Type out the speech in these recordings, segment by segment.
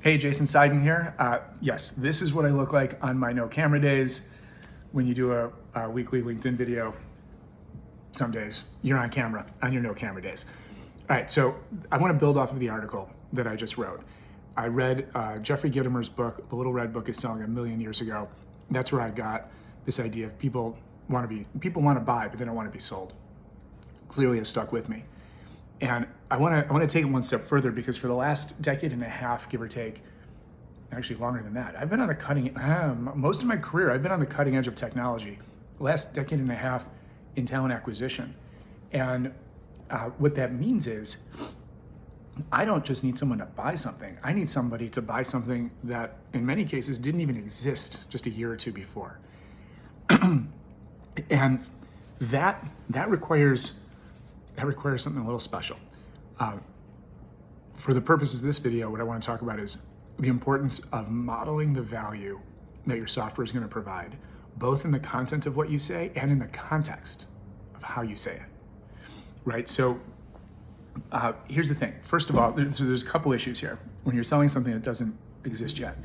Hey, Jason Seiden here. Yes, this is what I look like on my no camera days. When you do a weekly LinkedIn video, some days you're on camera on your no camera days. All right, so I want to build off of the article that I just wrote. I read Jeffrey Gitomer's book, The Little Red Book is Selling a Million Years Ago. That's where I got this idea of people want to buy, but they don't want to be sold. Clearly, it stuck with me. And I want to take it one step further, because for the last decade and a half, give or take, actually longer than that, I've been on the most of my career, I've been on the cutting edge of technology. The last decade and a half in talent acquisition. And what that means is, I don't just need someone to buy something. I need somebody to buy something that in many cases didn't even exist just a year or two before. And that requires something a little special. For the purposes of this video, what I want to talk about is the importance of modeling the value that your software is going to provide, both in the content of what you say and in the context of how you say it, right? So here's the thing. First of all, there's a couple issues here when you're selling something that doesn't exist yet.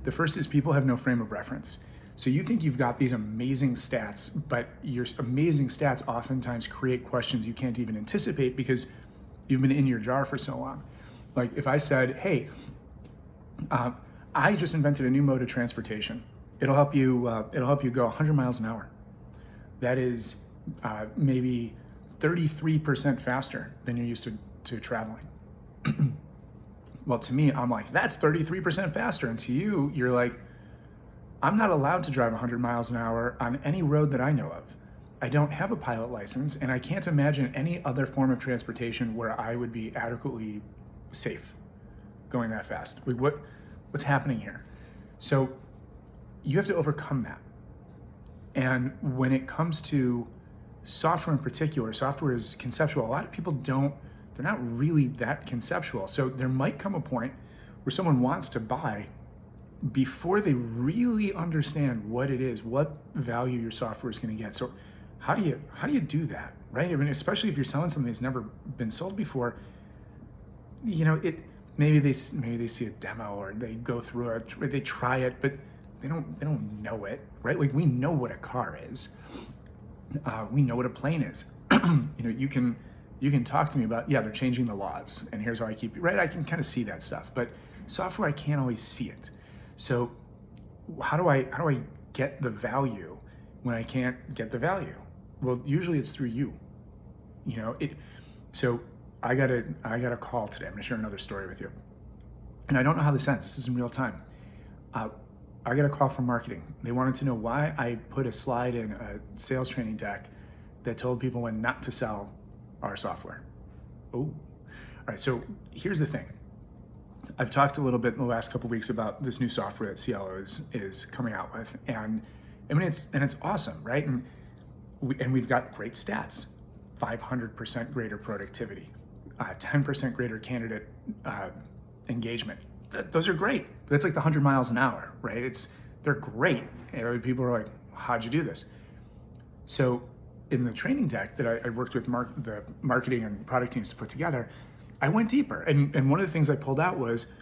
The first is people have no frame of reference. So you think you've got these amazing stats, but your amazing stats oftentimes create questions you can't even anticipate because you've been in your jar for so long. Like if I said, hey, I just invented a new mode of transportation. It'll help you go 100 miles an hour. That is maybe 33% faster than you're used to traveling. Well, to me, I'm like, that's 33% faster. And to you, you're like, I'm not allowed to drive 100 miles an hour on any road that I know of. I don't have a pilot license, and I can't imagine any other form of transportation where I would be adequately safe going that fast. Like what's happening here? So you have to overcome that. And when it comes to software in particular, software is conceptual. A lot of people they're not really that conceptual. So there might come a point where someone wants to buy before they really understand what it is, what value your software is going to get. So how do you do that, right? I mean, especially if you're selling something that's never been sold before, maybe they see a demo or they go through it, they try it, but they don't know it, right? Like we know what a car is. We know what a plane is. You can talk to me about, they're changing the laws and here's how I keep it, right? I can kind of see that stuff, but software, I can't always see it. So how do I get the value when I can't get the value? Well, usually it's through you. So I got a call today. I'm gonna share another story with you. And I don't know how this ends. This is in real time. I got a call from marketing. They wanted to know why I put a slide in a sales training deck that told people when not to sell our software. Oh, all right, so here's the thing. I've talked a little bit in the last couple of weeks about this new software that Cielo is coming out with, and I mean it's awesome, right? And we've got great stats: 500% greater productivity, 10% greater candidate engagement. Those are great. That's like the 100 miles an hour, right? They're great. And people are like, how'd you do this? So in the training deck that I worked with the marketing and product teams to put together, I went deeper. And one of the things I pulled out was,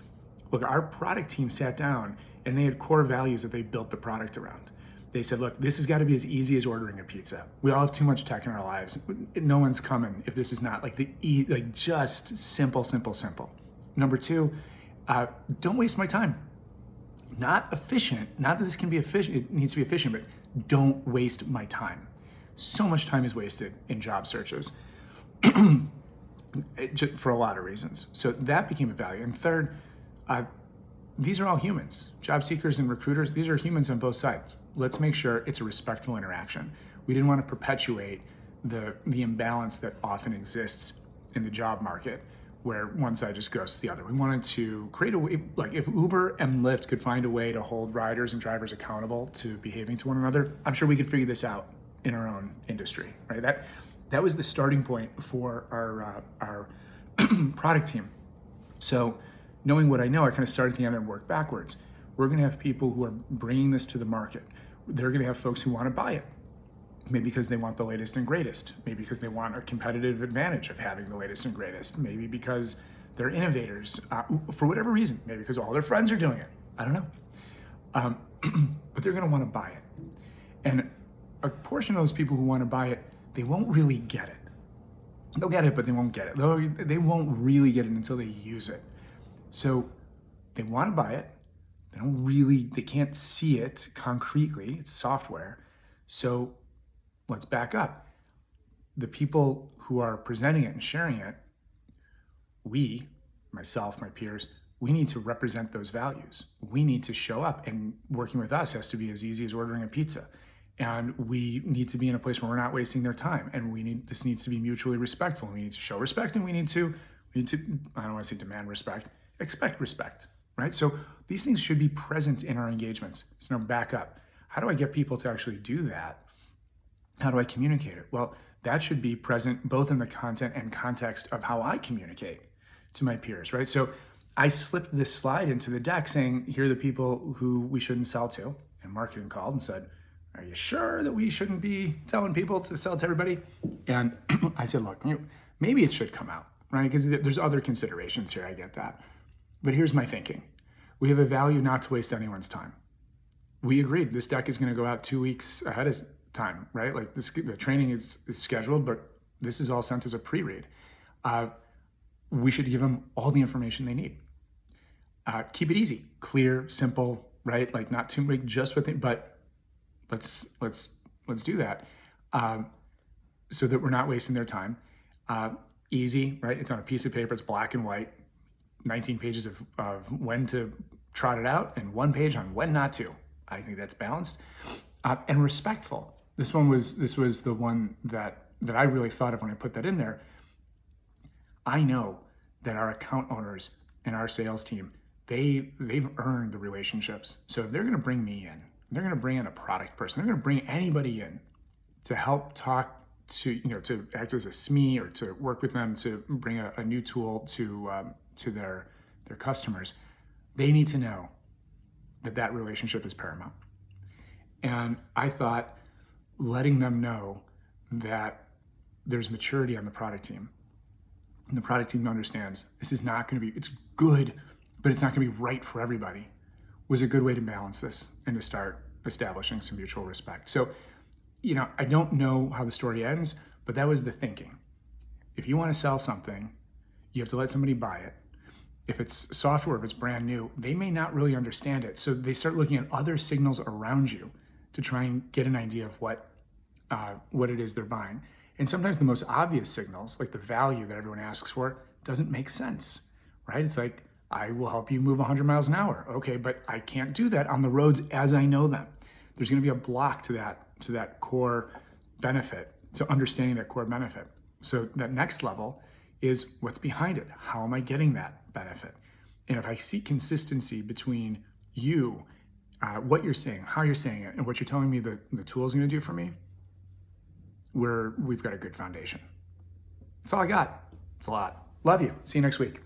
look, our product team sat down and they had core values that they built the product around. They said, look, this has got to be as easy as ordering a pizza. We all have too much tech in our lives. No one's coming if this is not like just simple. Number two, don't waste my time. Not efficient. Not that this can be efficient. It needs to be efficient, but don't waste my time. So much time is wasted in job searches for a lot of reasons. So that became a value. And third, these are all humans. Job seekers and recruiters, these are humans on both sides. Let's make sure it's a respectful interaction. We didn't want to perpetuate the imbalance that often exists in the job market, where one side just goes to the other. We wanted to create a way, like if Uber and Lyft could find a way to hold riders and drivers accountable to behaving to one another, I'm sure we could figure this out in our own industry, right? That was the starting point for our product team. So knowing what I know, I kind of started at the end and worked backwards. We're gonna have people who are bringing this to the market. They're gonna have folks who wanna buy it. Maybe because they want the latest and greatest. Maybe because they want a competitive advantage of having the latest and greatest. Maybe because They're innovators for whatever reason, maybe because all their friends are doing it. I don't know. But they're going to want to buy it. And a portion of those people who want to buy it, they won't really get it. They'll get it, but they won't get it. They won't really get it until they use it. So they want to buy it. They can't see it concretely. It's software. So let's back up. The people who are presenting it and sharing it, myself, my peers, we need to represent those values. We need to show up, and working with us has to be as easy as ordering a pizza. And we need to be in a place where we're not wasting their time. And this needs to be mutually respectful. We need to show respect, and we need to, I don't want to say demand respect, expect respect, right? So these things should be present in our engagements. So now back up. How do I get people to actually do that? How do I communicate it? Well, that should be present both in the content and context of how I communicate to my peers, right? So I slipped this slide into the deck saying, here are the people who we shouldn't sell to. And marketing called and said, are you sure that we shouldn't be telling people to sell to everybody? And I said, look, maybe it should come out, right? Because there's other considerations here, I get that. But here's my thinking. We have a value not to waste anyone's time. We agreed this deck is going to go out 2 weeks ahead of time, right? Like the training is scheduled, but this is all sent as a pre-read. We should give them all the information they need. Keep it easy, clear, simple, right? Like not too big, just with it, but let's do that so that we're not wasting their time. Easy, right? It's on a piece of paper. It's black and white. 19 pages of when to trot it out and 1 page on when not to. I think that's balanced and respectful. This was the one that I really thought of when I put that in there. I know that our account owners and our sales team, they've earned the relationships. So if they're going to bring me in, they're going to bring in a product person, they're going to bring anybody in to help talk to, to act as a SME or to work with them to bring a new tool to their customers. They need to know that relationship is paramount. And I thought letting them know that there's maturity on the product team, and the product team understands this is not going to be, it's good, but it's not going to be right for everybody, was a good way to balance this and to start establishing some mutual respect. So, I don't know how the story ends, but that was the thinking. If you want to sell something, you have to let somebody buy it. If it's software, if it's brand new, they may not really understand it. So they start looking at other signals around you to try and get an idea of what it is they're buying. And sometimes the most obvious signals, like the value that everyone asks for, doesn't make sense, right? It's like, I will help you move 100 miles an hour. Okay, but I can't do that on the roads as I know them. There's going to be a block to that core benefit, to understanding that core benefit. So that next level is what's behind it. How am I getting that benefit? And if I see consistency between you, what you're saying, how you're saying it, and what you're telling me the tool is going to do for me, we've got a good foundation. That's all I got. It's a lot. Love you. See you next week.